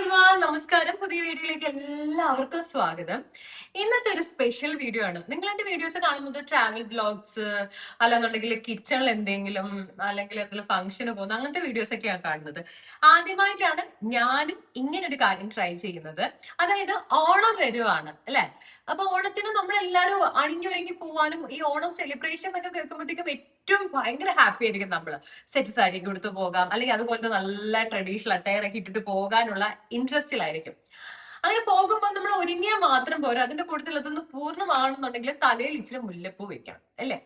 Everyone, നമസ്കാരം. പുതിയ വീഡിയോയിലേക്ക് എല്ലാവർക്കും സ്വാഗതം. ഇന്നത്തെ ഒരു സ്പെഷ്യൽ വീഡിയോ ആണ്. നിങ്ങൾ എന്റെ വീഡിയോസ് കാണുന്നത് ട്രാവൽ ബ്ലോഗ്സ്, അല്ലാന്നുണ്ടെങ്കിൽ കിച്ചണിൽ എന്തെങ്കിലും, അല്ലെങ്കിൽ എന്തെങ്കിലും ഫംഗ്ഷന് പോകുന്ന അങ്ങനത്തെ വീഡിയോസ് ഒക്കെയാണ് കാണുന്നത്. ആദ്യമായിട്ടാണ് ഞാനും ഇങ്ങനെ ഒരു കാര്യം ട്രൈ ചെയ്യുന്നത്. അതായത് ഓണം വരുവാണ് അല്ലെ. അപ്പൊ ഓണത്തിന് നമ്മളെല്ലാരും അണിഞ്ഞൊരുങ്ങി പോവാനും ഈ ഓണം സെലിബ്രേഷൻ ഒക്കെ കേൾക്കുമ്പോഴത്തേക്കും ഏറ്റവും ഭയങ്കര ഹാപ്പി ആയിരിക്കും നമ്മള്. സെറ്റ് സാരി കൊടുത്ത് പോകാം, അല്ലെങ്കിൽ അതുപോലത്തെ നല്ല ട്രഡീഷണൽ അട്ടയർ ഒക്കെ ഇട്ടിട്ട് പോകാനുള്ള ഇൻട്രസ്റ്റിലായിരിക്കും. അങ്ങനെ പോകുമ്പോൾ നമ്മൾ ഒരുങ്ങിയാൽ മാത്രം പോരാ, അതിന്റെ കൂട്ടത്തിൽ അതൊന്ന് പൂർണ്ണമാണെന്നുണ്ടെങ്കിൽ തലയിൽ ഇച്ചിരി മുല്ലപ്പൂ വെക്കണം അല്ലെ.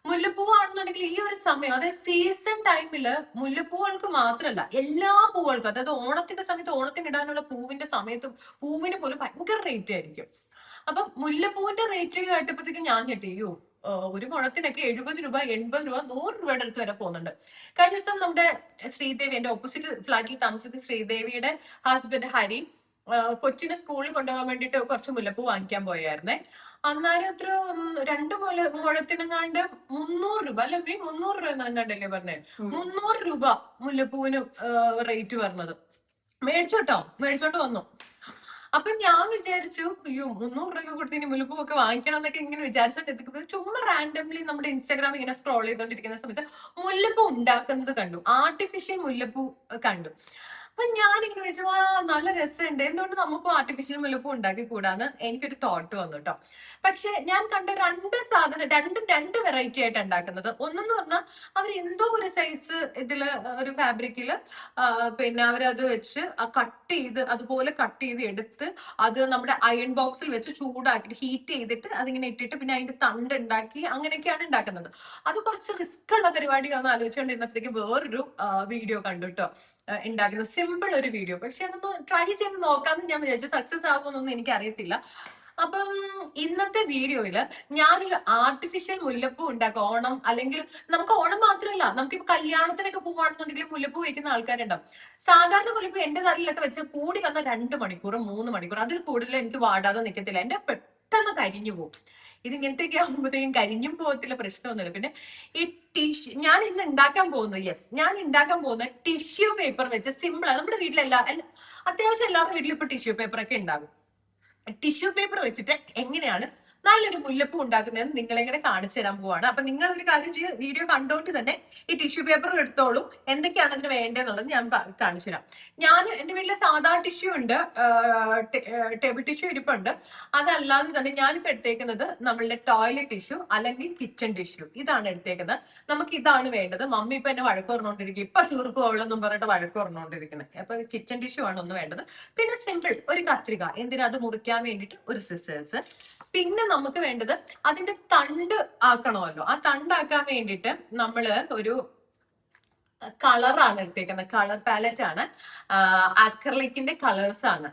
മുല്ലപ്പൂവാണെന്നുണ്ടെങ്കിൽ ഈ ഒരു സമയം, അതായത് സീസൺ ടൈമില് മുല്ലപ്പൂവുകൾക്ക് മാത്രമല്ല എല്ലാ പൂവുകൾക്കും, അതായത് ഓണത്തിന്റെ സമയത്ത് ഓണത്തിന് ഇടാനുള്ള പൂവിന്റെ സമയത്തും പൂവിന് പോലും ഭയങ്കര റേറ്റ് ആയിരിക്കും. അപ്പൊ മുല്ലപ്പൂവിന്റെ റേറ്റ് കേട്ടപ്പോഴത്തേക്കും ഞാൻ ഞെട്ടിയോ, ഒരു മുഴത്തിനൊക്കെ 70 രൂപ, 80 രൂപ, 100 രൂപയുടെ അടുത്ത് വരെ പോകുന്നുണ്ട്. കഴിഞ്ഞ ദിവസം നമ്മുടെ ശ്രീദേവി, എന്റെ ഓപ്പോസിറ്റ് ഫ്ലാറ്റിൽ താമസിക്കുന്ന ശ്രീദേവിയുടെ ഹസ്ബൻഡ് ഹരി കൊച്ചിനെ സ്കൂളിൽ കൊണ്ടുപോകാൻ വേണ്ടിട്ട് കുറച്ച് മുല്ലപ്പൂ വാങ്ങിക്കാൻ പോയായിരുന്നേ. അന്നേരം എത്ര 2 മുഴത്തിനെങ്ങാണ്ട് 300 രൂപ, അല്ലെ 300 രൂപ എന്നെങ്ങാണ്ടല്ലേ പറഞ്ഞേ, 300 രൂപ മുല്ലപ്പൂവിന് റേറ്റ് പറഞ്ഞത്. മേടിച്ചോണ്ട് വന്നു. അപ്പൊ ഞാൻ വിചാരിച്ചു, അയ്യോ 300 രൂപ കൊടുത്ത് ഇനി മുല്ലപ്പൂ ഒക്കെ വാങ്ങിക്കണം എന്നൊക്കെ ഇങ്ങനെ വിചാരിച്ചോണ്ട് ചുമ്മാ റാൻഡംലി നമ്മുടെ ഇൻസ്റ്റാഗ്രാം ഇങ്ങനെ സ്ക്രോൾ ചെയ്തോണ്ടിരിക്കുന്ന സമയത്ത് മുല്ലപ്പൂ ഉണ്ടാക്കുന്നത് കണ്ടു, ആർട്ടിഫിഷ്യൽ മുല്ലപ്പൂ കണ്ടു. അപ്പൊ ഞാനിങ്ങനെ വിചാരിച്ചു, നല്ല രസമുണ്ട്, എന്തുകൊണ്ട് നമുക്കും ആർട്ടിഫിഷ്യൽ മുല്ലപ്പൂ ഉണ്ടാക്കി കൂടാന്ന് എനിക്കൊരു തോട്ട് വന്നു കേട്ടോ. പക്ഷെ ഞാൻ കണ്ട രണ്ട് വെറൈറ്റി ആയിട്ട് ഉണ്ടാക്കുന്നത്. ഒന്നെന്ന് പറഞ്ഞാൽ അവർ എന്തോ ഒരു സൈസ് ഇതില് ഒരു ഫാബ്രിക്കില് പിന്നെ അവരത് വെച്ച് അതുപോലെ കട്ട് ചെയ്ത് എടുത്ത് അത് നമ്മുടെ അയൺ ബോക്സിൽ വെച്ച് ചൂടാക്കിയിട്ട് ഹീറ്റ് ചെയ്തിട്ട് അതിങ്ങനെ ഇട്ടിട്ട് പിന്നെ അതിന്റെ തണ്ട് ഉണ്ടാക്കി അങ്ങനെയൊക്കെയാണ് ഉണ്ടാക്കുന്നത്. അത് കുറച്ച് റിസ്ക് ഉള്ള പരിപാടിയാണെന്ന് ആലോചിച്ചുകൊണ്ടിരുന്നപ്പോഴത്തേക്ക് വേറൊരു വീഡിയോ കണ്ടു കേട്ടോ, ഉണ്ടാക്കുന്ന സിമ്പിൾ ഒരു വീഡിയോ. പക്ഷെ അതൊന്ന് ട്രൈ ചെയ്ത് നോക്കാമെന്ന് ഞാൻ വിചാരിച്ചു. സക്സസ് ആകുമെന്നൊന്നും എനിക്ക് അറിയത്തില്ല. അപ്പം ഇന്നത്തെ വീഡിയോയില് ഞാനൊരു ആർട്ടിഫിഷ്യൽ മുല്ലപ്പൂ ഉണ്ടാക്കും. ഓണം, അല്ലെങ്കിൽ നമുക്ക് ഓണം മാത്രമല്ല, നമുക്കിപ്പോ കല്യാണത്തിനൊക്കെ പോവാണെന്നുണ്ടെങ്കിൽ മുല്ലപ്പൂ വയ്ക്കുന്ന ആൾക്കാരുണ്ടാവും. സാധാരണ മുല്ലപ്പൂ എന്റെ തലയിലൊക്കെ വെച്ച് കൂടി വന്ന 2 മണിക്കൂർ 3 മണിക്കൂർ, അതിൽ കൂടുതൽ എനിക്ക് വാടാതെ നിൽക്കത്തില്ല. എന്റെ പെട്ടെന്ന് കരിഞ്ഞു പോകും. ഇതിങ്ങനത്തെയൊക്കെ ആകുമ്പോഴത്തേക്കും കരിഞ്ഞും പോകത്തില്ല, പ്രശ്നമൊന്നുമില്ല. പിന്നെ ഈ ഞാൻ ഉണ്ടാക്കാൻ പോകുന്ന ടിഷ്യൂ പേപ്പർ വെച്ച് സിമ്പിളാണ്. നമ്മുടെ അത്യാവശ്യം എല്ലാവരുടെ വീട്ടിലും ഇപ്പൊ ടിഷ്യൂ പേപ്പർ ഒക്കെ ഉണ്ടാകും. ടിഷ്യൂ പേപ്പർ വെച്ചിട്ട് എങ്ങനെയാണ് നല്ലൊരു മുല്ലപ്പൂ ഉണ്ടാക്കുന്നതെന്ന് നിങ്ങളെ ഇങ്ങനെ കാണിച്ചു തരാൻ പോവാണ്. അപ്പൊ നിങ്ങൾ ഒരു കാര്യം ചെയ്യുക, വീഡിയോ കണ്ടോണ്ട് തന്നെ ഈ ടിഷ്യൂ പേപ്പർ എടുത്തോളൂ. എന്തൊക്കെയാണ് അതിന് വേണ്ടതെന്നുള്ളത് ഞാൻ കാണിച്ചു തരാം. ഞാൻ എന്റെ വീട്ടിലെ സാധാ ടിഷ്യൂ ഉണ്ട്, ടേബിൾ ടിഷ്യൂ ഇരിപ്പുണ്ട്. അതല്ലാതെ തന്നെ ഞാനിപ്പോ എടുത്തേക്കുന്നത് നമ്മളുടെ ടോയ്ലറ്റ് ടിഷ്യൂ അല്ലെങ്കിൽ കിച്ചൺ ടിഷ്യൂ, ഇതാണ് എടുത്തേക്കുന്നത്. നമുക്ക് ഇതാണ് വേണ്ടത്. മമ്മി ഇപ്പൊ എന്നെ വഴക്ക് പറഞ്ഞുകൊണ്ടിരിക്കും, ഇപ്പൊ തീർക്കുവോളെന്നും പറഞ്ഞിട്ട് വഴക്ക് പറഞ്ഞുകൊണ്ടിരിക്കുന്നത്. അപ്പൊ കിച്ചൺ ടിഷ്യൂ ആണ് ഒന്ന് വേണ്ടത്. പിന്നെ സിമ്പിൾ ഒരു കത്രിക, എന്തിനാ അത് മുറിക്കാൻ വേണ്ടിയിട്ട് ഒരു സിസേഴ്സ്. പിന്നെ നമുക്ക് വേണ്ടത് അതിന്റെ തണ്ട് ആക്കണമല്ലോ. ആ തണ്ടാക്കാൻ വേണ്ടിയിട്ട് നമ്മള് ഒരു കളറാണ് എടുത്തേക്കുന്നത്, കളർ പാലറ്റ് ആണ്. അക്രലിക്കിന്റെ കളേഴ്സ് ആണ്,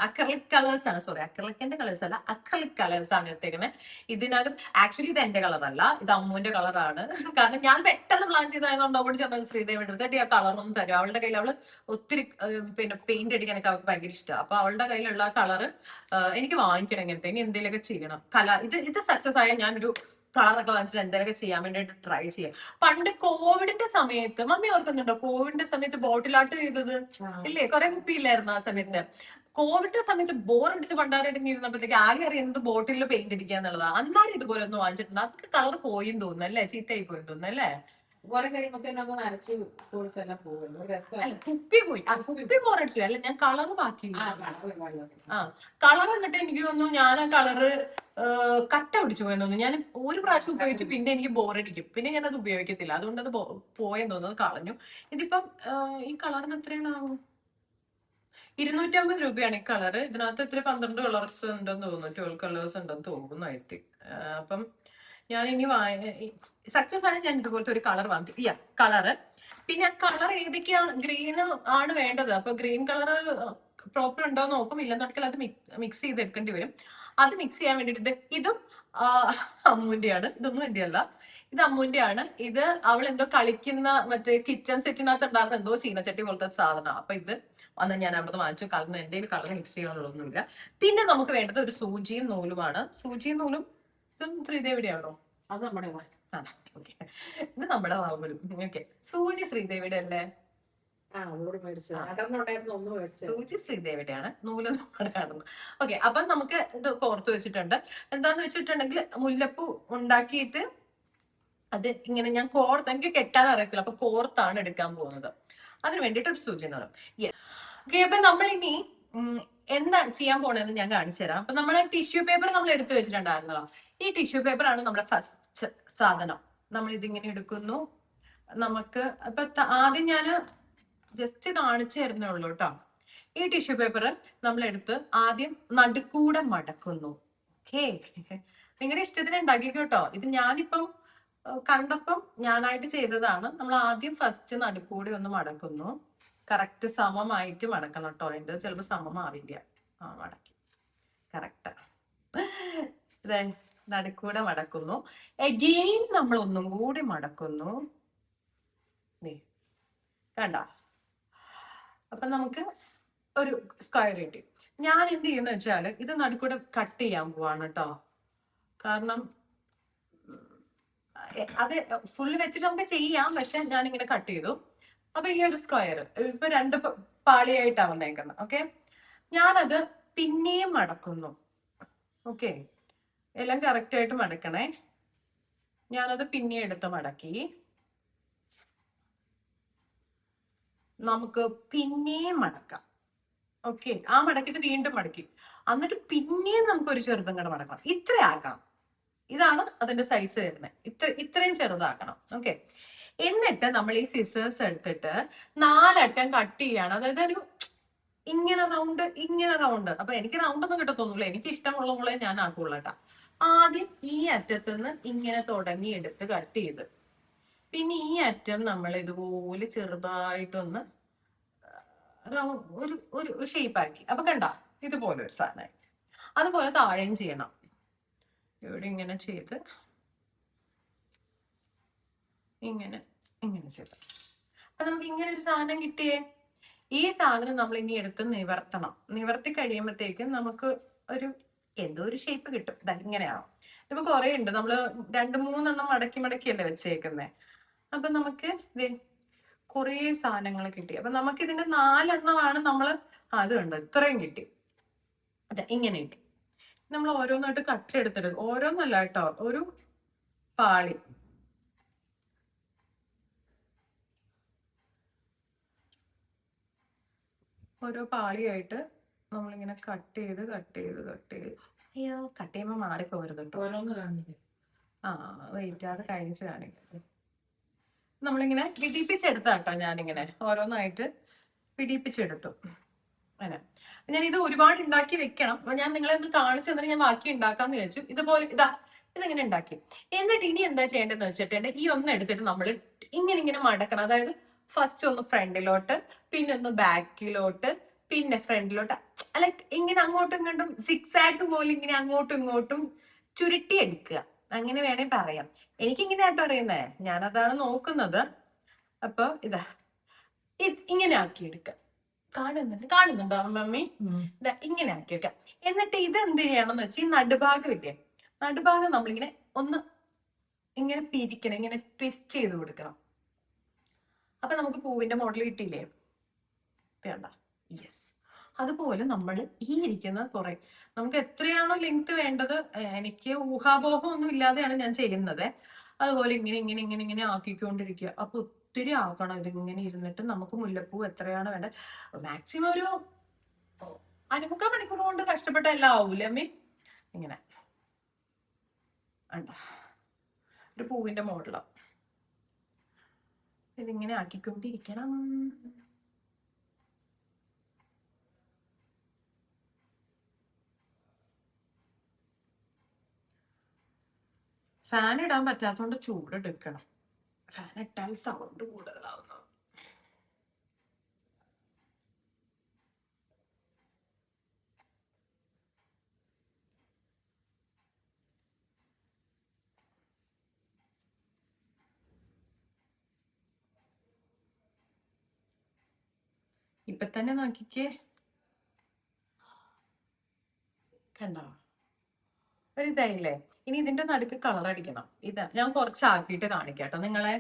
അക്രലിക് കളേഴ്സ് ആണ്, സോറി അക്രലിക്കിന്റെ കളേഴ്സ് അല്ല, അക്രലിക് കളേഴ്സ് ആണ് എടുത്തേക്കുന്നത്. ഇതിനകത്ത് ആക്ച്വലി ഇത് എന്റെ കളറല്ല, ഇത് അമ്മുവിന്റെ കളറാണ്. കാരണം ഞാൻ പെട്ടെന്ന് പ്ലാൻ ചെയ്തായതുകൊണ്ട് അവിടെ ചെന്നത് ശ്രീദേവിയുടെ അടുത്തിട്ട് ആ കളറൊന്നും തരും. അവളുടെ കയ്യിൽ അവള് ഒത്തിരി പിന്നെ പെയിന്റ് അടിക്കാനൊക്കെ അവൾക്ക് ഭയങ്കര ഇഷ്ടമാണ്. അപ്പൊ അവളുടെ കയ്യിലുള്ള കളറ് എനിക്ക് വാങ്ങിക്കണം. ഇങ്ങനത്തെ ഇനി എന്തെങ്കിലുമൊക്കെ ചെയ്യണം. ഇത് സക്സസ് ആയാൽ ഞാനൊരു കളറൊക്കെ വാങ്ങിച്ചിട്ട് എന്തെങ്കിലുമൊക്കെ ചെയ്യാൻ വേണ്ടിയിട്ട് ട്രൈ ചെയ്യാം. പണ്ട് കോവിഡിന്റെ സമയത്ത്, മമ്മി ഓർക്കുന്നുണ്ടോ കോവിഡിന്റെ സമയത്ത് ബോട്ടിലാട്ട് ചെയ്തത് ഇല്ലേ? കുറെ കുപ്പിയില്ലായിരുന്നു ആ സമയത്ത്. കോവിഡിന്റെ സമയത്ത് ബോറടിച്ച് പണ്ടാരടങ്ങിയിരുന്നപ്പോഴത്തേക്ക് ആകെ അറിയുന്നത് ബോട്ടിലിൽ പെയിന്റ് അടിക്കുക എന്നുള്ളതാണ്. അന്നാലും ഇതുപോലെ ഒന്ന് വാങ്ങിച്ചിട്ടുണ്ട്. അതൊക്കെ കളർ പോയിന്ന് തോന്നുന്നു അല്ലേ, ചീത്തയായി പോയി തോന്നുന്നു അല്ലേ. കുപ്പി പോയി, കുപ്പി ബോറടിച്ചു അല്ല, ഞാൻ കളറ് ബാക്കി. കളർ എന്നിട്ട് എനിക്ക് തോന്നുന്നു ഞാൻ ആ കളറ് കട്ട പിടിച്ചു പോയെന്ന് തോന്നുന്നു. ഞാൻ ഒരു പ്രാവശ്യം ഉപയോഗിച്ചു, പിന്നെ എനിക്ക് ബോറടിക്കും, പിന്നെ ഞാൻ അത് ഉപയോഗിക്കത്തില്ല. അതുകൊണ്ട് അത് പോയെന്ന് തോന്നുന്നു, കളഞ്ഞു. ഇതിപ്പം ഈ കളറിന് എത്രയാണാവും? 250 രൂപയാണ് ഈ കളറ്. ഇതിനകത്ത് എത്ര 12 കളേഴ്സ് ഉണ്ടെന്ന് തോന്നുന്നു, 12 കളേഴ്സ് ഉണ്ടെന്ന് തോന്നുന്നു ഐ തിങ്ക്. അപ്പം ഞാൻ ഇനി സക്സസ് ആയി ഞാൻ ഇതുപോലത്തെ ഒരു കളർ വാങ്ങി, കളറ്. പിന്നെ കളർ ഏതൊക്കെയാണ്, ഗ്രീൻ ആണ് വേണ്ടത്. അപ്പൊ ഗ്രീൻ കളർ പ്രോപ്പർ ഉണ്ടോ നോക്കും, ഇല്ലെന്നുണ്ടെങ്കിൽ അത് മിക്സ് ചെയ്ത് എടുക്കേണ്ടി വരും. അത് മിക്സ് ചെയ്യാൻ വേണ്ടിട്ട് ഇതും അമ്മുവിന്റെയാണ്, ഇതൊന്നും എന്റെ അല്ല, ഇത് അമ്മുവിന്റെ ആണ്. ഇത് അവൾ എന്തോ കളിക്കുന്ന മറ്റേ കിച്ചൺ സെറ്റിനകത്ത് ഉണ്ടാകുന്ന എന്തോ ചീനച്ചട്ടി പോലത്തെ സാധനമാണ്. അപ്പൊ ഇത് വന്ന് ഞാൻ അവിടെ വാങ്ങിച്ചു. കളറിന് എന്തെങ്കിലും കളർ മിക്സ് ചെയ്യാനുള്ളതൊന്നുമില്ല. പിന്നെ നമുക്ക് വേണ്ടത് ഒരു സൂചിയും നൂലുമാണ്. സൂചിയും നൂലും ഇതും ശ്രീദേവിയുടെ ആണോ? അത് നമ്മുടെ ഓക്കെ, ഇത് നമ്മുടെ വാവലും. ഓക്കെ, സൂചി ശ്രീദേവിയുടെ അല്ലേ? സൂചി ശ്രീദേവിയുടെയാണ്, നൂല് നമ്മുടെ കാണുന്നത്. ഓക്കെ, അപ്പൊ നമുക്ക് ഇത് കോർത്ത് വെച്ചിട്ടുണ്ട്. എന്താന്ന് വെച്ചിട്ടുണ്ടെങ്കിൽ മുല്ലപ്പൂ ഉണ്ടാക്കിയിട്ട് അത് ഇങ്ങനെ ഞാൻ എനിക്ക് കെട്ടാൻ അറിയത്തില്ല, അപ്പൊ കോർത്താണ് എടുക്കാൻ പോകുന്നത്. അതിന് വേണ്ടിയിട്ട് ഒരു സൂചി എന്ന് പറയും. ഓക്കെ, അപ്പൊ നമ്മളിനി എന്താ ചെയ്യാൻ പോണെന്ന് ഞാൻ കാണിച്ചു തരാം. അപ്പൊ നമ്മളെ ടിഷ്യൂ പേപ്പർ നമ്മൾ എടുത്തു വെച്ചിട്ടുണ്ടായിരുന്നല്ലോ. ഈ ടിഷ്യൂ പേപ്പർ ആണ് നമ്മുടെ ഫസ്റ്റ് സാധനം. നമ്മൾ ഇതിങ്ങനെ എടുക്കുന്നു. നമുക്ക് അപ്പൊ ആദ്യം ഞാൻ ജസ്റ്റ് കാണിച്ചു തരുന്നേ ഉള്ളൂ കേട്ടോ. ഈ ടിഷ്യൂ പേപ്പർ നമ്മൾ എടുത്ത് ആദ്യം നടുക്കൂടെ മടക്കുന്നു. ഓക്കെ, നിങ്ങളുടെ ഇഷ്ടത്തിന് ഉണ്ടാക്കിക്കോട്ടോ. ഇത് ഞാനിപ്പം കണ്ടപ്പം ഞാനായിട്ട് ചെയ്തതാണ്. നമ്മൾ ആദ്യം ഫസ്റ്റ് നടുക്കൂടെ ഒന്ന് മടക്കുന്നു. കറക്റ്റ് സമമായിട്ട് മടക്കണം കേട്ടോ. എൻ്റെ ചിലപ്പോൾ സമമാവില്ല. മടക്കി കറക്റ്റ്. ഇതേ നടുക്കൂടെ മടക്കുന്നു. എഗെയിൻ നമ്മൾ ഒന്നും കൂടി മടക്കുന്നു. കണ്ട, അപ്പൊ നമുക്ക് ഒരു സ്ക്വയർ കിട്ടി. ഞാൻ എന്ത് ചെയ്യുന്ന വെച്ചാൽ ഇത് നടുക്കൂടെ കട്ട് ചെയ്യാൻ പോവാണ് കേട്ടോ. കാരണം അത് ഫുള്ള് വെച്ചിട്ട് നമുക്ക് ചെയ്യാം, പക്ഷെ ഞാനിങ്ങനെ കട്ട് ചെയ്തു. അപ്പൊ ഈ ഒരു സ്ക്വയർ ഇപ്പൊ 2 പാളിയായിട്ടാ വന്നേക്കുന്നത്. ഓക്കെ, ഞാനത് പിന്നെയും മടക്കുന്നു. ഓക്കെ, എല്ലാം കറക്റ്റ് ആയിട്ട് മടക്കണേ. ഞാനത് പിന്നെ എടുത്ത് മടക്കി. നമുക്ക് പിന്നെയും മടക്കാം. ഓക്കെ, ആ മടക്കിട്ട് വീണ്ടും മടക്കി, എന്നിട്ട് പിന്നെയും നമുക്ക് ഒരു ചെറുതും കൂടെ മടക്കണം. ഇത്ര ആക്കണം. ഇതാണ് അതിന്റെ സൈസ് വരുന്നത്. ഇത്രയും ചെറുതാക്കണം. ഓക്കെ, എന്നിട്ട് നമ്മൾ ഈ സിസേഴ്സ് എടുത്തിട്ട് 4 അറ്റം കട്ട് ചെയ്യാണ്. അതായത് ഒരു ഇങ്ങനെ റൗണ്ട്, ഇങ്ങനെ റൗണ്ട്. അപ്പൊ എനിക്ക് റൗണ്ട് ഒന്നും കിട്ടത്തൊന്നുമില്ല, എനിക്ക് ഇഷ്ടമുള്ള പോലെ ഞാൻ ആക്കുള്ളൂ കേട്ടോ. ആദ്യം ഈ അറ്റത്തുനിന്ന് ഇങ്ങനെ തുടങ്ങി എടുത്ത് കട്ട് ചെയ്ത്, പിന്നെ ഈ അറ്റം നമ്മൾ ഇതുപോലെ ചെറുതായിട്ടൊന്ന് ഒരു ഒരു ഷേപ്പ് ആക്കി. അപ്പൊ കണ്ട, ഇതുപോലെ ഒരു സാധനം. അതുപോലെ താഴെയും ചെയ്യണം. ഇവിടെ ഇങ്ങനെ ചെയ്ത് ഇങ്ങനെ ഇങ്ങനെ ചെയ്ത്, അപ്പൊ നമുക്ക് ഇങ്ങനെ ഒരു സാധനം കിട്ടിയേ. ഈ സാധനം നമ്മൾ ഇനി എടുത്ത് നിവർത്തണം. നിവർത്തി കഴിയുമ്പോഴത്തേക്കും നമുക്ക് ഒരു എന്തോ ഒരു ഷേപ്പ് കിട്ടും. ഇങ്ങനെയാവും. ഇപ്പൊ കുറെ ഉണ്ട്, നമ്മള് 2-3 എണ്ണം മടക്കി മടക്കിയല്ലേ വെച്ചേക്കുന്നേ. അപ്പൊ നമുക്ക് കുറേ സാധനങ്ങൾ കിട്ടി. അപ്പൊ നമുക്ക് ഇതിന്റെ 4 എണ്ണമാണ് നമ്മള് അത് കണ്ടത്. ഇത്രയും കിട്ടി. അതെ, ഇങ്ങനെ കിട്ടി. നമ്മൾ ഓരോന്നായിട്ട് കട്ടെടുത്തിട്ട്, ഓരോന്നല്ല കേട്ടോ, ഒരു പാളി ഓരോ പാളിയായിട്ട് നമ്മളിങ്ങനെ കട്ട് ചെയ്ത് കട്ട് ചെയ്ത് കട്ട് ചെയ്ത്, അയ്യോ കട്ട് ചെയ്യുമ്പോൾ മാറിപ്പോരുത് കേട്ടോ. വെയിറ്റ്, അത് കഴിഞ്ഞ് കാണിക്കാം. നമ്മളിങ്ങനെ പിടിപ്പിച്ചെടുത്ത കേട്ടോ, ഞാനിങ്ങനെ ഓരോന്നായിട്ട് പിടിപ്പിച്ചെടുത്തു. അങ്ങനെ ഞാൻ ഇത് ഒരുപാട് ഉണ്ടാക്കി വെക്കണം. അപ്പൊ ഞാൻ നിങ്ങളെ ഒന്ന് കാണിച്ചു തന്നെ ഞാൻ ബാക്കി ഉണ്ടാക്കാന്ന് വിചാരിച്ചു. ഇതുപോലെ ഇതിങ്ങനെ ഉണ്ടാക്കി. എന്നിട്ട് ഇനി എന്താ ചെയ്യേണ്ടതെന്ന് വെച്ചിട്ടുണ്ടെങ്കിൽ ഈ ഒന്ന് എടുത്തിട്ട് നമ്മൾ ഇങ്ങനെ മടക്കണം. അതായത് ഫസ്റ്റ് ഒന്ന് ഫ്രണ്ടിലോട്ട്, പിന്നെ ഒന്ന് ബാക്കിലോട്ട്, പിന്നെ ഫ്രണ്ടിലോട്ട്, അല്ല ഇങ്ങനെ അങ്ങോട്ടും ഇങ്ങോട്ടും സിക്സാക്ക് പോലെ ഇങ്ങനെ അങ്ങോട്ടും ഇങ്ങോട്ടും ചുരുട്ടി എടുക്കുക. അങ്ങനെ വേണേ പറയാം. എനിക്കിങ്ങനെ ആട്ടോ അറിയുന്നേ, ഞാനതാണ് നോക്കുന്നത്. അപ്പൊ ഇങ്ങനെ ആക്കിയെടുക്കുക. കാണുന്നുണ്ടോ മമ്മി? ഇങ്ങനെ ആക്കിയെടുക്കുക. എന്നിട്ട് ഇത് എന്ത് ചെയ്യണമെന്ന് വെച്ചാൽ ഈ നടുഭാഗം ഇല്ലേ, നടുഭാഗം നമ്മളിങ്ങനെ ഒന്ന് ഇങ്ങനെ പിരിക്കണം, ഇങ്ങനെ ട്വിസ്റ്റ് ചെയ്ത് കൊടുക്കണം. അപ്പൊ നമുക്ക് പൂവിന്റെ മോഡൽ കിട്ടിയില്ലേ? വേണ്ട, യെസ്. അതുപോലെ നമ്മൾ ഈ ഇരിക്കുന്ന കുറെ, നമുക്ക് എത്രയാണോ ലെങ്ത് വേണ്ടത്, എനിക്ക് ഊഹാപോഹം ഒന്നും ഇല്ലാതെയാണ് ഞാൻ ചെയ്യുന്നത്. അതുപോലെ ഇങ്ങനെ ഇങ്ങനെ ഇങ്ങനെ ഇങ്ങനെ ആക്കിക്കൊണ്ടിരിക്കുക. അപ്പൊ ഒത്തിരി ആക്കണം. ഇതിങ്ങനെ ഇരുന്നിട്ട് നമുക്ക് മുല്ലപ്പൂ എത്രയാണ് വേണ്ടത്, മാക്സിമം ഒരു 3/4 മണിക്കൂർ കൊണ്ട് കഷ്ടപ്പെട്ട എല്ലാം ആവൂലേ അമ്മി? ഇങ്ങനെ ഒരു പൂവിന്റെ മോഡലോ ഇതിങ്ങനെ ആക്കിക്കൊണ്ടിരിക്കണം. ഫാൻ ഇടാൻ പറ്റാത്തതുകൊണ്ട് ചൂടെടുക്കണം. ഫാൻ ഇട്ടാൽ സൗണ്ട് കൂടുതലാവുന്നു. ഇപ്പൊ തന്നെ നോക്കിക്കേ, കണ്ടോ ഒരു ഇതായില്ലേ? ഇനി ഇതിന്റെ നടുക്ക് കളർ അടിക്കണം. ഞാൻ കുറച്ചാക്കിയിട്ട് കാണിക്കാം കേട്ടോ നിങ്ങളെ.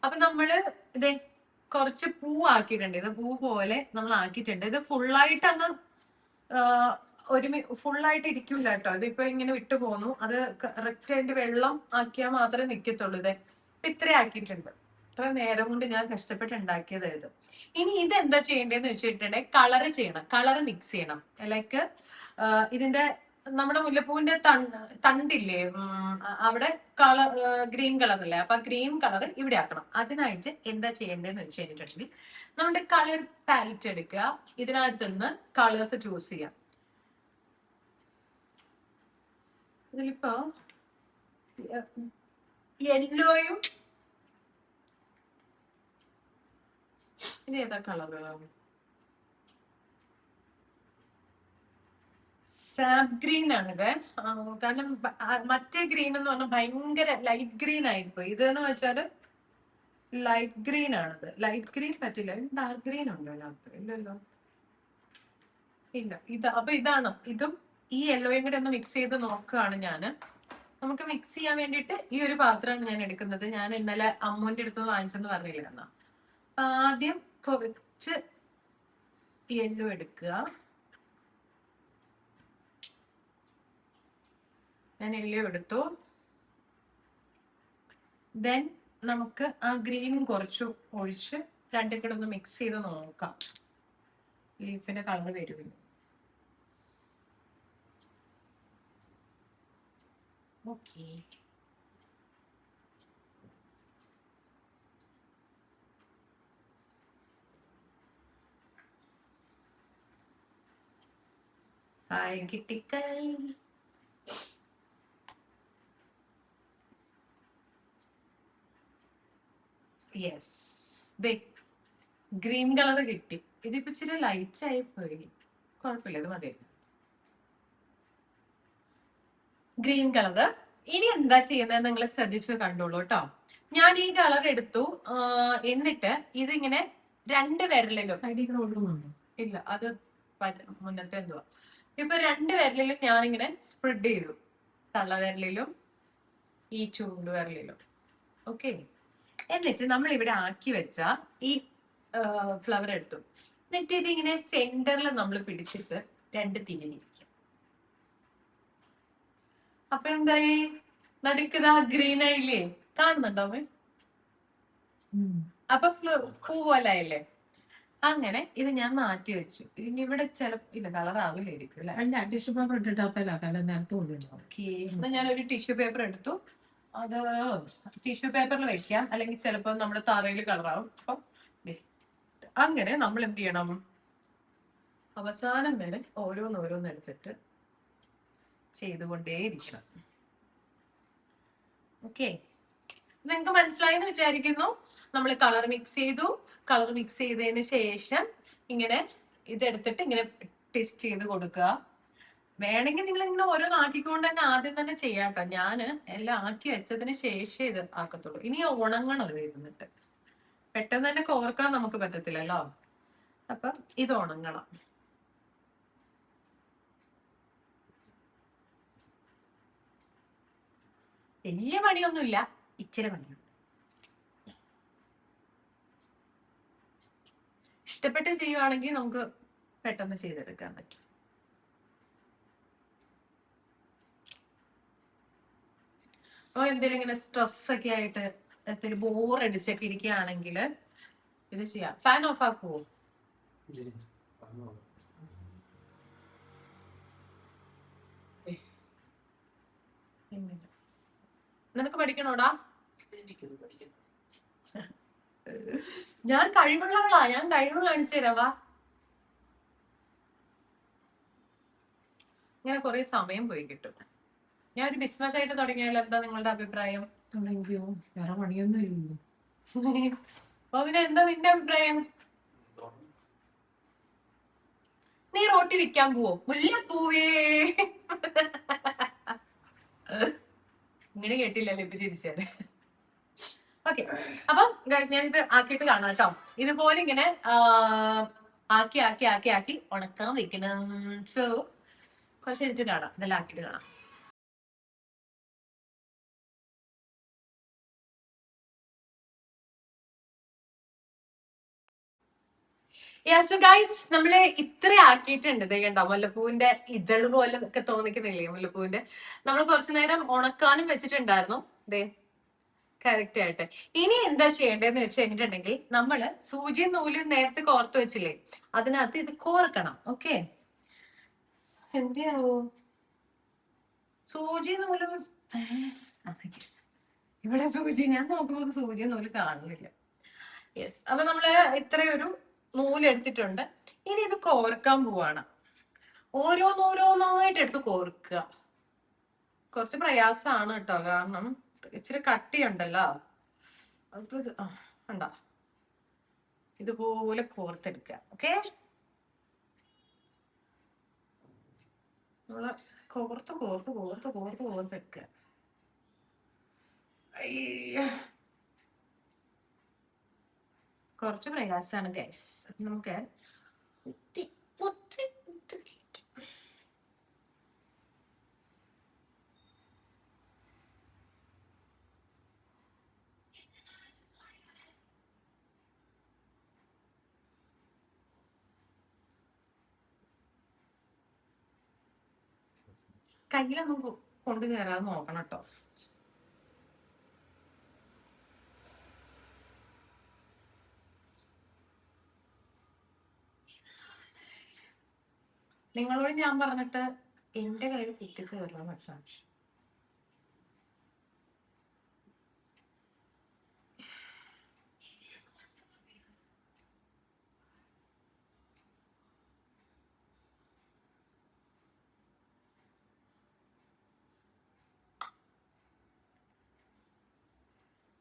അപ്പൊ നമ്മള് ഇതേ കുറച്ച് പൂ ആക്കിയിട്ടുണ്ട്. ഇത് പൂ പോലെ നമ്മൾ ആക്കിയിട്ടുണ്ട്. ഇത് ഫുള്ളായിട്ട് അങ്ങ് ഫുള്ളായിട്ട് ഇരിക്കൂല കേട്ടോ. ഇതിപ്പോ ഇങ്ങനെ വിട്ടു പോന്നു. അത് കറക്റ്റ് അതിന്റെ വെള്ളം ആക്കിയാൽ മാത്രമേ നിക്കത്തുള്ളൂ. ഇതേ ഇപ്പൊ ഇത്ര ആക്കിയിട്ടുണ്ട്. ഇത്ര നേരം കൊണ്ട് ഞാൻ കഷ്ടപ്പെട്ട് ഉണ്ടാക്കിയത് ഇത്. ഇനി ഇത് എന്താ ചെയ്യേണ്ടതെന്ന് വെച്ചിട്ടുണ്ടെങ്കിൽ കളർ ചെയ്യണം, കളർ മിക്സ് ചെയ്യണം. ലൈക്ക് ഇതിന്റെ നമ്മുടെ മുല്ലപ്പൂവിന്റെ തണ്ടില്ലേ, അവിടെ കളർ ഗ്രീൻ കളർ അല്ലേ, അപ്പൊ ഗ്രീൻ കളർ ഇവിടെ ആക്കണം. അതിനായിട്ട് എന്താ ചെയ്യേണ്ടതെന്ന് വെച്ച് കഴിഞ്ഞിട്ടുണ്ടെങ്കിൽ നമ്മുടെ കളർ പാലറ്റ് എടുക്കുക, ഇതിനകത്ത് നിന്ന് കളേഴ്സ് ചൂസ് ചെയ്യാം. ഇതിലിപ്പോ യെല്ലോയും ഇനി ഏതാ കളറ്, സാപ്പ് ഗ്രീൻ ആണിത്. കാരണം മറ്റേ ഗ്രീൻ എന്ന് പറഞ്ഞാൽ ഭയങ്കര ലൈറ്റ് ഗ്രീൻ ആയിപ്പോയി. ഇതെന്ന് വെച്ചാല് ലൈറ്റ് ഗ്രീൻ ആണിത്. ലൈറ്റ് ഗ്രീൻ പറ്റില്ല, ഡാർക്ക് ഗ്രീൻ ഉണ്ടോ അതിനകത്ത്? ഇല്ലല്ലോ, ഇല്ല. അപ്പൊ ഇതാണ്. ഇതും ഈ യെല്ലോയും കൂടെ ഒന്ന് മിക്സ് ചെയ്ത് നോക്കുകയാണ് ഞാന്. നമുക്ക് മിക്സ് ചെയ്യാൻ വേണ്ടിയിട്ട് ഈ ഒരു പാത്രമാണ് ഞാൻ എടുക്കുന്നത്. ഞാൻ ഇന്നലെ അമ്മൂന്റെ അടുത്ത് വാങ്ങിച്ചെന്ന് പറഞ്ഞില്ല എന്നാ. ആദ്യം കുറച്ച് യെല്ലോ എടുക്കുക. ഞാൻ യെല്ലോ എടുത്തു. ദെൻ നമുക്ക് ആ ഗ്രീനും കുറച്ച് ഒഴിച്ച് രണ്ടും കൂടെ ഒന്ന് മിക്സ് ചെയ്ത് നോക്കാം. ലീഫിന്റെ കളർ വരുമല്ലോ. ഓക്കെ, ഹായ് കിട്ടിക്കൽ. യെസ്, ഗ്രീൻ കളർ കിട്ടി. ഇതിപ്പോ ഇച്ചിരി ലൈറ്റ് ആയി പോയി, കുഴപ്പമില്ല, ഇത് മതി. Green colour. ഇനി എന്താ ചെയ്യുന്നത് നിങ്ങൾ ശ്രദ്ധിച്ചു കണ്ടോളൂ കേട്ടോ. ഞാൻ ഈ കളർ എടുത്തു. എന്നിട്ട് ഇതിങ്ങനെ രണ്ട് വിരലിലും, ഇല്ല അത് മുന്നത്തെ എന്തുവാ, ഇപ്പൊ രണ്ട് വിരലിലും ഞാനിങ്ങനെ സ്പ്രെഡ് ചെയ്തു. തള്ളവിരലിലും ഈ ചൂണ്ടുവിരലിലും. ഓക്കെ, എന്നിട്ട് നമ്മൾ ഇവിടെ ആക്കി വെച്ച ഈ ഫ്ലവർ എടുത്തു. എന്നിട്ട് ഇതിങ്ങനെ സെന്ററിൽ നമ്മൾ പിടിച്ചിട്ട് രണ്ട് തിരിഞ്ഞിരിക്കും. അപ്പൊ എന്തായി, നടുക്കതാ ഗ്രീൻ ആയില്ലേ, കാണുന്നുണ്ടോ? അപ്പൊ പൂ പോലെ ആയില്ലേ. അങ്ങനെ ഇത് ഞാൻ മാറ്റി വെച്ചു. ഇനി ഇവിടെ ഇല്ല, കളർ ആവില്ലായിരിക്കും അല്ലെ. അല്ല, ടിഷ്യൂ പേപ്പർ ഇട്ടിട്ട് ഓക്കെ. എന്നാ ഞാൻ ഒരു ടിഷ്യൂ പേപ്പർ എടുത്തു. അത് ടിഷ്യൂ പേപ്പറിൽ വെക്കാം, അല്ലെങ്കിൽ ചിലപ്പോ നമ്മുടെ തറയിൽ കളറാവും. അപ്പം അങ്ങനെ നമ്മൾ എന്ത് ചെയ്യണം, അവസാനം വരെ ഓരോന്നോരോന്ന് എടുത്തിട്ട് ചെയ്തുകൊണ്ടേയിരിക്കണം. ഓക്കെ, നിങ്ങൾക്ക് മനസ്സിലായെന്ന് വിചാരിക്കുന്നു. നമ്മൾ കളർ മിക്സ് ചെയ്തു. കളർ മിക്സ് ചെയ്തതിന് ശേഷം ഇങ്ങനെ ഇതെടുത്തിട്ട് ഇങ്ങനെ ടെസ്റ്റ് ചെയ്ത് കൊടുക്കുക. വേണമെങ്കിൽ നിങ്ങൾ ഇങ്ങനെ ഓരോന്നാക്കിക്കൊണ്ട് തന്നെ ആദ്യം തന്നെ ചെയ്യാട്ടോ. ഞാന് എല്ലാം ആക്കി വെച്ചതിന് ശേഷം ഇത് ആക്കത്തുള്ളൂ. ഇനി ഉണങ്ങണം ഇത് ഇരുന്നിട്ട്. പെട്ടെന്ന് തന്നെ കോർക്കാൻ നമുക്ക് പറ്റത്തില്ലല്ലോ. അപ്പൊ ഇത് ഉണങ്ങണം. വലിയ പണിയൊന്നുമില്ല, ഇച്ചിരി പണിയുണ്ട്. ഇഷ്ടപ്പെട്ട് ചെയ്യുവാണെങ്കിൽ നമുക്ക് പെട്ടെന്ന് ചെയ്തെടുക്കാൻ പറ്റും. അപ്പൊ എന്തെങ്കിലും ഇങ്ങനെ സ്ട്രെസ് ഒക്കെ ആയിട്ട് എന്തെങ്കിലും ബോറടിച്ചൊക്കെ ഇരിക്കുകയാണെങ്കിൽ ഇത് ചെയ്യാം. ഫാൻ ഓഫ് ആക്കുവോ? നിനക്ക് പഠിക്കണോടാ? ഞാൻ കഴിവുള്ളവളാ, ഞാൻ കഴിവ് കാണിച്ചു തരാവാ. ഇങ്ങനെ കുറെ സമയം പോയി കിട്ടും. ഞാൻ ഒരു ബിസിനസ് ആയിട്ട് തുടങ്ങിയാൽ എന്താ നിങ്ങളുടെ അഭിപ്രായം? വേറെ പണിയൊന്നും ഇല്ലല്ലോ. അതിന് എന്താ നിന്റെ അഭിപ്രായം? നീ റോട്ടി വിൽക്കാൻ പോവോ? മുല്ലപ്പൂവേ. ഇങ്ങനെ കേട്ടില്ലല്ലോ ഇപ്പൊ ചിരിച്ചാല്. ഓക്കെ, അപ്പം ഗൈസ് ഞാൻ ഇത് ആക്കിയിട്ട് കാണാം കേട്ടോ. ഇതുപോലെ ഇങ്ങനെ ആക്കി ആക്കി ആക്കി ആക്കി ഉണക്കാൻ വെക്കണം. സോ കുറച്ച് എടുത്തിട്ട് കാണാം, ഇതെല്ലാം ആക്കിയിട്ട് കാണാം. യെസ് ഗൈസ്, നമ്മള് ഇത്ര ആക്കിയിട്ടുണ്ട്. ദേ കണ്ടോ, മുല്ലപ്പൂവിന്റെ ഇതള് പോലെ ഒക്കെ തോന്നിക്കുന്നില്ലേ മുല്ലപ്പൂവിന്റെ. നമ്മൾ കുറച്ചു നേരം ഉണക്കാനും വെച്ചിട്ടുണ്ടായിരുന്നു. ദേ കറക്റ്റ് ആയിട്ട്. ഇനി എന്താ ചെയ്യേണ്ടതെന്ന് വെച്ച് കഴിഞ്ഞിട്ടുണ്ടെങ്കിൽ നമ്മള് സൂചിയും നൂലും നേരത്തെ കോർത്ത് വെച്ചില്ലേ, അതിനകത്ത് ഇത് കോർക്കണം. ഓക്കെ, എന്തിയാവോ സൂചി നൂലും ഇവിടെ സൂചി, ഞാൻ നോക്കുമ്പോൾ സൂചി നൂല് കാണുന്നില്ല. യെസ്, അപ്പൊ നമ്മള് ഇത്രയൊരു നൂലെടുത്തിട്ടുണ്ട്. ഇനി ഇത് കോർക്കാൻ പോവാണ്. ഓരോന്നോരോന്നായിട്ട് എടുത്ത് കോർക്കുക. കുറച്ച് പ്രയാസമാണ് കേട്ടോ, കാരണം ഇച്ചിരി കട്ടിയുണ്ടല്ലോ. അപ്പൊ ഇത് കണ്ടോ, ഇതുപോലെ കോർത്തെടുക്കുക. ഓക്കെ, നമ്മള് കോർത്ത് കോർത്ത് കോർത്ത് കോർത്ത് കോർത്തെടുക്കുക. കുറച്ച് പ്രയാസമാണ് ഗൈസ്. നമുക്ക് കയ്യിലൊന്നും കൊണ്ടു കയറാതെ നോക്കണം കേട്ടോ. നിങ്ങളോട് ഞാൻ പറഞ്ഞിട്ട് എന്റെ കയ്യിൽ കുത്തി കയറണം പക്ഷേ.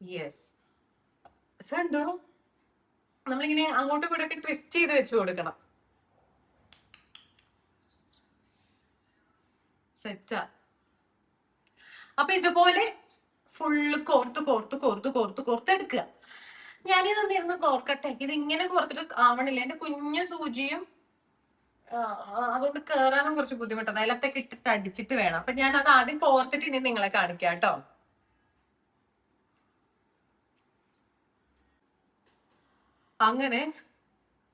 യെസ്, കണ്ടോ, നമ്മളിങ്ങനെ അങ്ങോട്ടും ഇങ്ങോട്ടൊക്കെ ട്വിസ്റ്റ് ചെയ്ത് വെച്ച് കൊടുക്കണം. സെറ്റാ. അപ്പൊ ഇതുപോലെ ഫുള്ള് കോർത്ത് കോർത്ത് കോർത്ത് കോർത്ത് കോർത്ത് എടുക്കുക. ഞാനിതൊന്നിരുന്ന് കോർക്കട്ടെ. ഇത് ഇങ്ങനെ കോർത്തിട്ട് ആവണില്ല, എന്റെ കുഞ്ഞു സൂചിയും അതുകൊണ്ട് കേറാനും കുറച്ച് ബുദ്ധിമുട്ടാണ്. നിലത്തൊക്കെ ഇട്ടിട്ട് അടിച്ചിട്ട് വേണം. അപ്പൊ ഞാൻ അത് ആദ്യം കോർത്തിട്ട് ഇനി നിങ്ങളെ കാണിക്കാം കേട്ടോ. അങ്ങനെ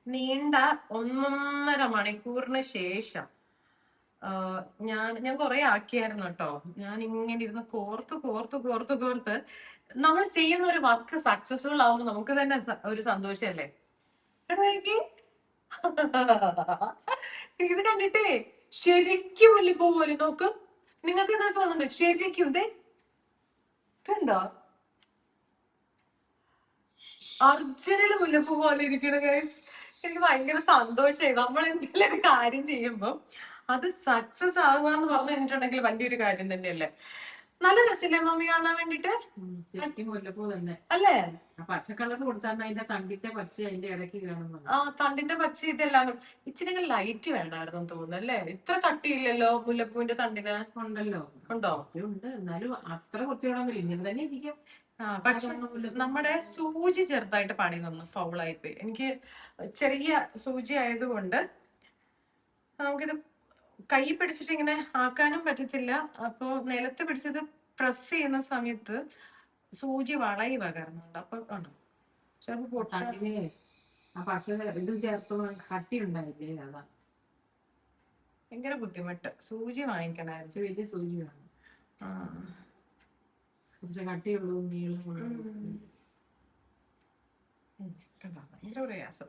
നീണ്ട 1.5 മണിക്കൂറിന് ശേഷം ഞാൻ കുറെ ആക്കിയായിരുന്നു കേട്ടോ. ഞാൻ ഇങ്ങനെ ഇരുന്ന് കോർത്ത് കോർത്ത് കോർത്ത് കോർത്ത് നമ്മൾ ചെയ്യുന്ന ഒരു വർക്ക് സക്സസ്ഫുൾ ആവുമ്പോൾ നമുക്ക് തന്നെ ഒരു സന്തോഷല്ലേ. ഇത് കണ്ടിട്ടേ ശരിക്കും മുല്ലപ്പൂ പോലെ നോക്ക്. നിങ്ങൾക്ക് എന്താ തോന്നുന്നുണ്ട്? ശരിക്കും ഇതുണ്ടോ, ഒറിജിനൽ മുല്ലപ്പൂ പോലെ ഇരിക്കണ ഗൈസ്. എനിക്ക് ഭയങ്കര സന്തോഷമായി. നമ്മൾ എന്തെങ്കിലും ഒരു കാര്യം ചെയ്യുമ്പോൾ അത് സക്സസ് ആവുക എന്ന് പറഞ്ഞു കഴിഞ്ഞിട്ടുണ്ടെങ്കിൽ വലിയൊരു കാര്യം തന്നെയല്ലേ. നല്ല രസമില്ലേ മമ്മി കാണാൻ വേണ്ടിട്ട്? മുല്ലപ്പൂ തന്നെ അല്ലേ? പച്ച കളർ കൊടുത്താൽ അതിന്റെ തണ്ടിന്റെ പച്ച അതിന്റെ ഇടയ്ക്ക് കാണുന്നു. തണ്ടിന്റെ പച്ച ഇതെല്ലാം ഇച്ചിരി ലൈറ്റ് വേണ്ടായിരുന്നു തോന്നുന്നു അല്ലേ? ഇത്ര കട്ടിയില്ലല്ലോ മുല്ലപ്പൂവിന്റെ തണ്ടിന്. ഉണ്ടല്ലോ, ഉണ്ടോ? ഉണ്ട്, എന്നാലും അത്ര കുറച്ചുകൂടെ ഇങ്ങനെ തന്നെ ഇരിക്കും. പക്ഷെ നമ്മുടെ സൂചി ചെറുതായിട്ട് പണി തന്നു, ഫൗളായി പോയി. എനിക്ക് ചെറിയ സൂചി ആയതുകൊണ്ട് നമുക്കിത് കൈ പിടിച്ചിട്ട് ഇങ്ങനെ ആക്കാനും പറ്റത്തില്ല. അപ്പൊ നിലത്ത് പിടിച്ചത് പ്രസ് ചെയ്യുന്ന സമയത്ത് സൂചി വളയി പകരുന്നുണ്ട്. അപ്പൊ ഉണ്ടോ ചിലപ്പോ ഭയങ്കര ബുദ്ധിമുട്ട്. സൂചി വാങ്ങിക്കണായിരുന്നു, വലിയ സൂചി വേണം. കുറച്ച് കട്ടിയുള്ളൂ, ഭയങ്കര പ്രയാസം.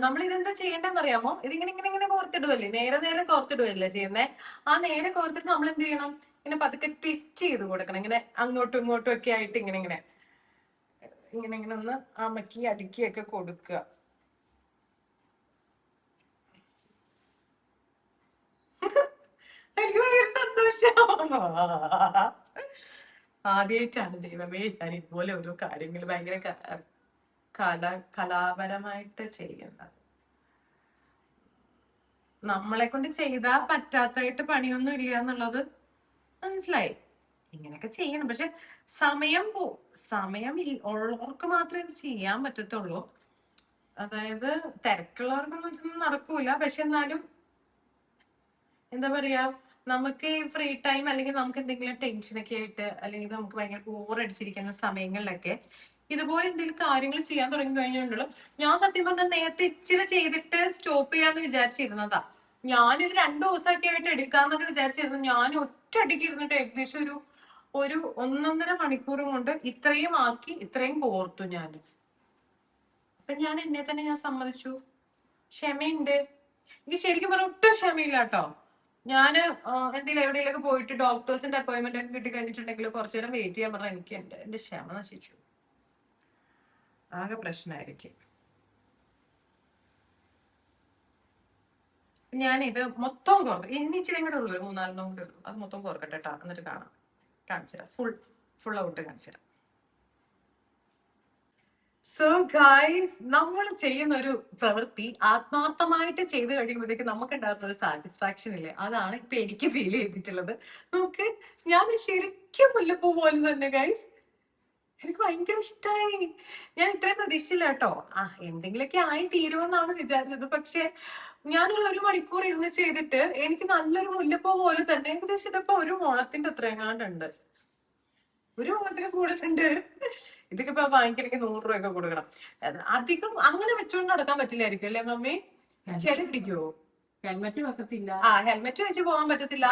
നമ്മൾ ഇതെന്താ ചെയ്യേണ്ടതെന്ന് അറിയാമോ? ഇതിങ്ങനെ ഇങ്ങനെ ഇങ്ങനെ കോർത്തിടുവല്ലേ, നേരെ നേരെ കോർത്തിടുവല്ലേ ചെയ്യുന്നേ. ആ നേരെ കോർത്തിട്ട് നമ്മൾ എന്ത് ചെയ്യണം? ഇങ്ങനെ പതുക്കെ ട്വിസ്റ്റ് ചെയ്ത് കൊടുക്കണം. ഇങ്ങനെ അങ്ങോട്ടും ഇങ്ങോട്ടും ഒക്കെ ആയിട്ട് ഇങ്ങനെ ഇങ്ങനെ ഇങ്ങനെ ഇങ്ങനെ ഒന്ന് അമക്കി അടുക്കിയൊക്കെ കൊടുക്കുക. എനിക്ക് ഭയങ്കര സന്തോഷം. ആദ്യമായിട്ടാണ് ദൈവമേ ഞാൻ ഇതുപോലെ ഓരോ കാര്യങ്ങൾ ഭയങ്കര കലാപരമായിട്ട് ചെയ്യുന്നത്. നമ്മളെ കൊണ്ട് ചെയ്താ പറ്റാത്തായിട്ട് പണിയൊന്നും ഇല്ല എന്നുള്ളത് മനസ്സിലായി. ഇങ്ങനെയൊക്കെ ചെയ്യണം, പക്ഷെ സമയം ഉള്ളവർക്ക് മാത്രമേ ഇത് ചെയ്യാൻ പറ്റത്തുള്ളൂ. അതായത് തിരക്കുള്ളവർക്കൊന്നും ഇതൊന്നും നടക്കൂല. പക്ഷെ എന്നാലും എന്താ പറയാ, നമുക്ക് ഫ്രീ ടൈം അല്ലെങ്കിൽ നമുക്ക് എന്തെങ്കിലും ടെൻഷനൊക്കെ ആയിട്ട് അല്ലെങ്കിൽ നമുക്ക് ഭയങ്കര ബോറടിച്ചിരിക്കുന്ന സമയങ്ങളിലൊക്കെ ഇതുപോലെ എന്തെങ്കിലും കാര്യങ്ങൾ ചെയ്യാൻ തുടങ്ങി കഴിഞ്ഞിട്ടുണ്ടല്ലോ, ഞാൻ സത്യം പറഞ്ഞാൽ നേരത്തെ ഇച്ചിരി ചെയ്തിട്ട് സ്റ്റോപ്പ് ചെയ്യാന്ന് വിചാരിച്ചിരുന്നതാ. ഞാനിത് 2 ദിവസമൊക്കെ ആയിട്ട് എടുക്കാന്നൊക്കെ വിചാരിച്ചിരുന്നു. ഞാൻ ഒറ്റ അടിക്ക് ഇരുന്നിട്ട് ഏകദേശം ഒരു 1.5 മണിക്കൂർ കൊണ്ട് ഇത്രയും ആക്കി, ഇത്രയും കോർത്തു ഞാൻ. അപ്പൊ ഞാൻ എന്നെ തന്നെ ഞാൻ സമ്മതിച്ചു, ക്ഷമയുണ്ട്. എനിക്ക് ശരിക്കും പറഞ്ഞ ഒട്ടും ക്ഷമയില്ല കേട്ടോ. ഞാന് എന്തെങ്കിലും എവിടെയെങ്കിലൊക്കെ പോയിട്ട് ഡോക്ടേഴ്സിന്റെ അപ്പോയിന്റ്മെന്റ് ഒക്കെ കിട്ടി കഴിഞ്ഞിട്ടുണ്ടെങ്കിൽ കുറച്ചു നേരം വെയിറ്റ് ചെയ്യാൻ പറഞ്ഞാൽ എനിക്ക് എന്റെ ക്ഷമ നശിച്ചു, ആകെ പ്രശ്നമായിരിക്കും. ഞാനിത് മൊത്തം കുറക്കും. ഇനി ഇച്ചിരി കൂടെ ഉള്ളൂ, 3-4 കൂടെ ഉള്ളൂ. അത് മൊത്തം കുറക്കട്ടെ കേട്ടോ, എന്നിട്ട് കാണിച്ചുതരാം. ഫുൾ ഔട്ട് കാണിച്ചുതരാം. സോ ഗൈസ്, നമ്മൾ ചെയ്യുന്ന ഒരു പ്രവൃത്തി ആത്മാർത്ഥമായിട്ട് ചെയ്ത് കഴിയുമ്പോഴത്തേക്ക് നമുക്ക് ഉണ്ടാകുന്ന ഒരു സാറ്റിസ്ഫാക്ഷൻ ഇല്ലേ, അതാണ് ഇപ്പൊ എനിക്ക് ഫീൽ ചെയ്തിട്ടുള്ളത്. നമുക്ക് ഞാൻ ശരിക്കും മുല്ലപ്പൂ പോലെ തന്നെ ഗൈസ്, എനിക്ക് ഭയങ്കര ഇഷ്ടമായി. ഞാൻ ഇത്രയും പ്രതീക്ഷിച്ചില്ല കേട്ടോ. എന്തെങ്കിലുമൊക്കെ ആയി തീരുമെന്നാണ് വിചാരിച്ചത്. പക്ഷെ ഞാനൊരു 1 മണിക്കൂർ ഇരുന്ന് ചെയ്തിട്ട് എനിക്ക് നല്ലൊരു മുല്ലപ്പൂ പോലെ തന്നെ ഏകദേശം ഇതിപ്പോ ഒരു മുളത്തിന്റെ അത്രയെങ്ങാണ്ടുണ്ട്. ഒരു ഓണത്തിന് കൂടുതലുണ്ട്. ഇതൊക്കെ ഇപ്പൊ വാങ്ങിക്കണമെങ്കിൽ 100 രൂപയൊക്കെ കൊടുക്കണം. അധികം അങ്ങനെ വെച്ചുകൊണ്ട് നടക്കാൻ പറ്റില്ലായിരിക്കും അല്ലേ മമ്മി? ചെളി പിടിക്കുവോ? ഹെൽമെറ്റ് വെക്കത്തില്ല, ഹെൽമെറ്റ് വെച്ച് പോകാൻ പറ്റത്തില്ല,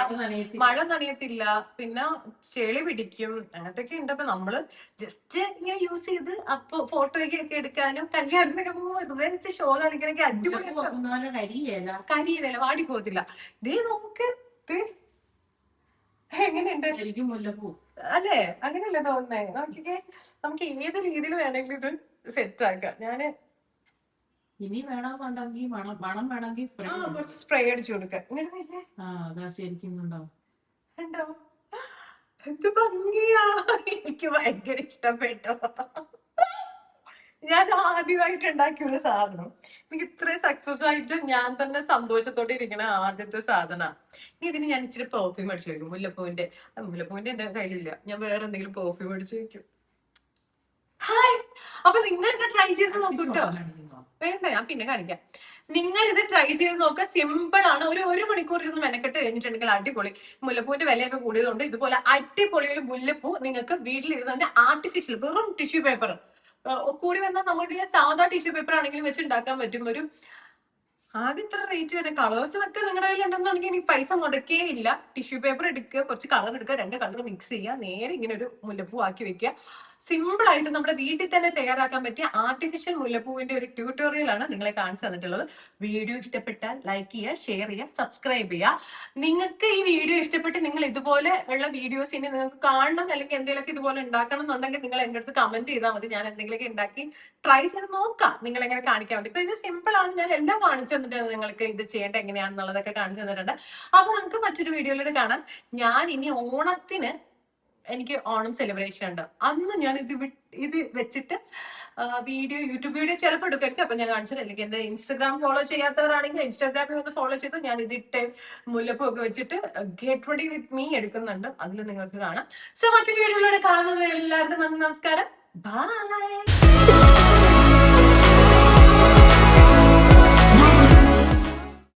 മഴ നനയത്തില്ല, പിന്നെ ചെളി പിടിക്കും, അങ്ങനത്തൊക്കെ ഉണ്ട്. അപ്പൊ നമ്മള് ജസ്റ്റ് ഇങ്ങനെ യൂസ് ചെയ്ത് അപ്പൊ ഫോട്ടോയൊക്കെ എടുക്കാനും കല്യാണത്തിനൊക്കെ പോകുമ്പോൾ വെറുതെ വെച്ച് ഷോ കാണിക്കാനൊക്കെ അടിപൊളി. കരിയില വാടി പോകത്തില്ല. ദേ നമുക്ക് എങ്ങനെയുണ്ട് ശരിക്കും മുല്ലപ്പൂ അല്ലേ? അങ്ങനെയല്ലേ തോന്നുന്നേ? നോക്കിക്കേ, നമുക്ക് ഏത് രീതിയിൽ വേണമെങ്കിലും ഇത് സെറ്റ് ആക്കാം. ഞാന് ഇനി വേണമെന്നുണ്ടെങ്കിൽ മണം വേണമെങ്കിൽ സ്പ്രേ കുറച്ച് സ്പ്രേ അടിച്ചു കൊടുക്കാം. ഇങ്ങനെ അതാ ശരിക്കും ഉണ്ടോ കണ്ടോ, എന്ത് ഭംഗിയാ. എനിക്ക് ഭയങ്കര ഇഷ്ടപ്പെട്ടോ. ഞാൻ ആദ്യമായിട്ട് ഉണ്ടാക്കിയ ഒരു സാധനം, എനിക്ക് ഇത്രയും സക്സസ് ആയിട്ട് ഞാൻ തന്നെ സന്തോഷത്തോടെ ഇരിക്കണ ആദ്യത്തെ സാധന. ഇനി ഇതിന് ഞാൻ ഇച്ചിരി പെർഫ്യൂം അടിച്ചു വെക്കും. മുല്ലപ്പൂവിന്റെ എന്റെ കയ്യിലില്ല, ഞാൻ വേറെ എന്തെങ്കിലും പെർഫ്യൂം അടിച്ചു വെക്കും. ഹായ്, അപ്പൊ നിങ്ങൾ ഇത് ട്രൈ ചെയ്ത് നോക്കൂട്ടോ. വേണ്ട, ഞാൻ പിന്നെ കാണിക്കാം. നിങ്ങൾ ഇത് ട്രൈ ചെയ്ത് നോക്കുക. സിമ്പിൾ ആണ്. ഒരു മണിക്കൂർ ഇരുന്ന് മെനക്കെട്ട് കഴിഞ്ഞിട്ടുണ്ടെങ്കിൽ അടിപൊളി. മുല്ലപ്പൂവിന്റെ വിലയൊക്കെ കൂടിയതുകൊണ്ട് ഇതുപോലെ അടിപൊളി ഒരു മുല്ലപ്പൂ നിങ്ങൾക്ക് വീട്ടിലിരുന്ന് തന്നെ ആർട്ടിഫിഷ്യൽ വെറും ടിഷ്യൂ പേപ്പർ കൂടി വന്നാൽ നമ്മുടെ സാധാ ടിഷ്യൂ പേപ്പർ ആണെങ്കിലും വെച്ച് ഉണ്ടാക്കാൻ പറ്റും. ആകെ ഇത്ര റേറ്റ് വരെ. കളേഴ്സിനൊക്കെ നിങ്ങളുടെ കയ്യിൽ ഉണ്ടെന്നുണ്ടെങ്കിൽ എനിക്ക് പൈസ മുടക്കേ ഇല്ല. ടിഷ്യൂ പേപ്പർ എടുക്കുക, കുറച്ച് കളർ എടുക്കുക, 2 കളർ മിക്സ് ചെയ്യുക, നേരെ ഇങ്ങനെ ഒരു മുല്ലപ്പൂ ആക്കി വെക്കുക. സിമ്പിൾ ആയിട്ട് നമ്മുടെ വീട്ടിൽ തന്നെ തയ്യാറാക്കാൻ പറ്റിയ ആർട്ടിഫിഷ്യൽ മുല്ലപ്പൂവിന്റെ ഒരു ട്യൂട്ടോറിയൽ ആണ് നിങ്ങളെ കാണിച്ചു തന്നിട്ടുള്ളത്. വീഡിയോ ഇഷ്ടപ്പെട്ടാൽ ലൈക്ക് ചെയ്യുക, ഷെയർ ചെയ്യുക, സബ്സ്ക്രൈബ് ചെയ്യുക. നിങ്ങൾക്ക് ഈ വീഡിയോ ഇഷ്ടപ്പെട്ട് നിങ്ങൾ ഇതുപോലെ ഉള്ള വീഡിയോസ് ഇനി നിങ്ങൾക്ക് കാണണം അല്ലെങ്കിൽ എന്തെങ്കിലുമൊക്കെ ഇതുപോലെ ഉണ്ടാക്കണം എന്നുണ്ടെങ്കിൽ നിങ്ങൾ എന്റെ അടുത്ത് കമന്റ് ചെയ്താൽ മതി. ഞാൻ എന്തെങ്കിലുമൊക്കെ ഉണ്ടാക്കി ട്രൈ ചെയ്ത് നോക്കാം, നിങ്ങൾ എങ്ങനെ കാണിക്കാൻ വേണ്ടി. ഇപ്പൊ ഇത് സിമ്പിൾ ആണ്, ഞാൻ എല്ലാം കാണിച്ചു തന്നിട്ടുണ്ട്. നിങ്ങൾക്ക് ഇത് ചെയ്യേണ്ട എങ്ങനെയാണെന്നുള്ളതൊക്കെ കാണിച്ചു തന്നിട്ടുണ്ട്. അപ്പൊ നമുക്ക് മറ്റൊരു വീഡിയോയിലൂടെ കാണാം. ഞാൻ ഇനി ഓണത്തിന് എനിക്ക് ഓണം സെലിബ്രേഷൻ ഉണ്ട്, അന്ന് ഞാൻ ഇത് വെച്ചിട്ട് വീഡിയോ, യൂട്യൂബ് വീഡിയോ ചിലപ്പോൾ എടുക്കും. അപ്പൊ ഞാൻ കാണിച്ചത്. അല്ലെങ്കിൽ എന്റെ ഇൻസ്റ്റാഗ്രാം ഫോളോ ചെയ്യാത്തവരാണെങ്കിൽ ഇൻസ്റ്റാഗ്രാമിൽ ഒന്ന് ഫോളോ ചെയ്തു. ഞാൻ ഇതിട്ട് മുല്ലപ്പൂ ഒക്കെ വെച്ചിട്ട് ഗെറ്റ് റെഡി വിത്ത് മീ എടുക്കുന്നുണ്ട്, അതിൽ നിങ്ങൾക്ക് കാണാം. സോ മറ്റൊരു വീഡിയോയിലൂടെ കാണുന്നത് എല്ലാവർക്കും നന്ദി, നമസ്കാരം, ബൈ.